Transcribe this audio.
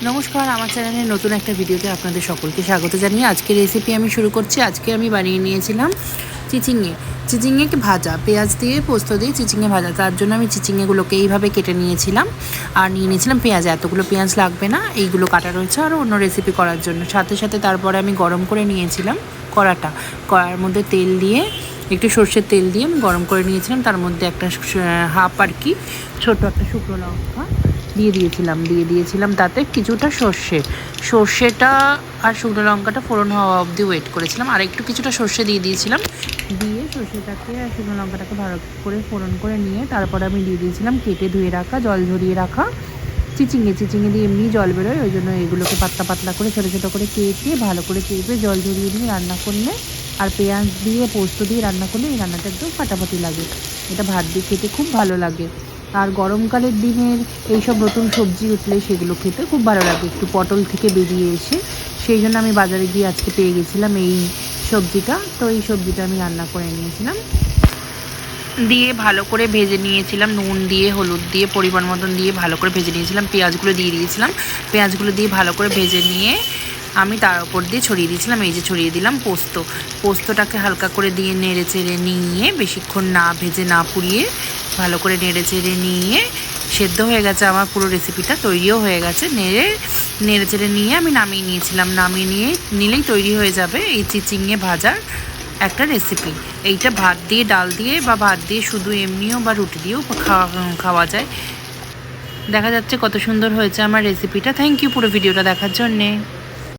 নমস্কার, আমার চ্যানেলের নতুন একটা ভিডিওতে আপনাদের সকলকে স্বাগত জানিয়ে আজকের রেসিপি আমি শুরু করছি। আজকে আমি বানিয়ে নিয়েছিলাম চিচিঙে ভাজা, পেঁয়াজ দিয়ে পোস্ত দিয়ে চিচিঙে ভাজা। তার জন্য আমি চিচিঙেগুলোকে এইভাবে কেটে নিয়েছিলাম আর নিয়ে নিয়েছিলাম পেঁয়াজ। এতগুলো পেঁয়াজ লাগবে না, এইগুলো কাটা রয়েছে আরও অন্য রেসিপি করার জন্য। সাথে সাথে তারপরে আমি গরম করে নিয়েছিলাম কড়ার মধ্যে তেল দিয়ে, একটু সর্ষের তেল দিয়ে আমি গরম করে নিয়েছিলাম। তার মধ্যে একটা হাফ আর কি ছোট একটা শুকনো লঙ্কা দিয়ে দিয়েছিলাম তাতে কিছুটা সর্ষেটা আর শুকনো লঙ্কাটা ফোড়ন হওয়া অবধি ওয়েট করেছিলাম। আর একটু কিছুটা সর্ষে দিয়েছিলাম, দিয়ে সর্ষেটাকে আর শুকনো লঙ্কাটাকে ভালো করে ফোড়ন করে নিয়ে তারপরে আমি দিয়ে দিয়েছিলাম কেটে ধুয়ে রাখা, জল ঝরিয়ে রাখা চিচিঙে দিয়ে এমনি জল বেরোয়, ওই জন্য এগুলোকে পাতলা পাতলা করে ছোটো ছোটো করে কেটে ভালো করে চেপে জল ঝরিয়ে দিয়ে রান্না করলে আর পেঁয়াজ দিয়ে পোস্ত দিয়ে রান্না করলে এই রান্নাটা একদম ফাটাফাটি লাগে। এটা ভাত দিয়ে খেতে খুব ভালো লাগে। আর গরমকালের দিনের এইসব নতুন সবজি উঠলে সেগুলো খেতে খুব ভালো লাগে। একটু পটল থেকে বেরিয়ে এসে সেই জন্য আমি বাজারে গিয়ে আজকে পেয়ে গেছিলাম এই সবজিটা। তো এই সবজিটা আমি রান্না করে নিয়েছিলাম, দিয়ে ভালো করে ভেজে নিয়েছিলাম, নুন দিয়ে হলুদ দিয়ে পরিমাণ মতন দিয়ে ভালো করে ভেজে নিয়েছিলাম। পেঁয়াজগুলো দিয়ে ভালো করে ভেজে নিয়ে আমি তার উপর দিয়ে ছড়িয়ে দিয়েছিলাম, এই যে ছড়িয়ে দিলাম পোস্তটাকে হালকা করে দিয়ে নেড়ে চেড়ে নিয়ে, বেশিক্ষণ না ভেজে না পুড়িয়ে ভালো করে নেড়ে চেড়ে নিয়ে, সেদ্ধ হয়ে গেছে আমার পুরো রেসিপিটা, তৈরিও হয়ে গেছে। নেড়ে চেড়ে নিয়ে আমি নামিয়ে নিয়েছিলাম। নামিয়ে নিলেই তৈরি হয়ে যাবে এই চিচিঙে ভাজার একটা রেসিপি। এইটা ভাত দিয়ে, ডাল দিয়ে বা ভাত দিয়ে শুধু এমনিও বা রুটি দিয়েও খাওয়া যায়। দেখা যাচ্ছে কত সুন্দর হয়েছে আমার রেসিপিটা। থ্যাংক ইউ পুরো ভিডিওটা দেখার জন্যে।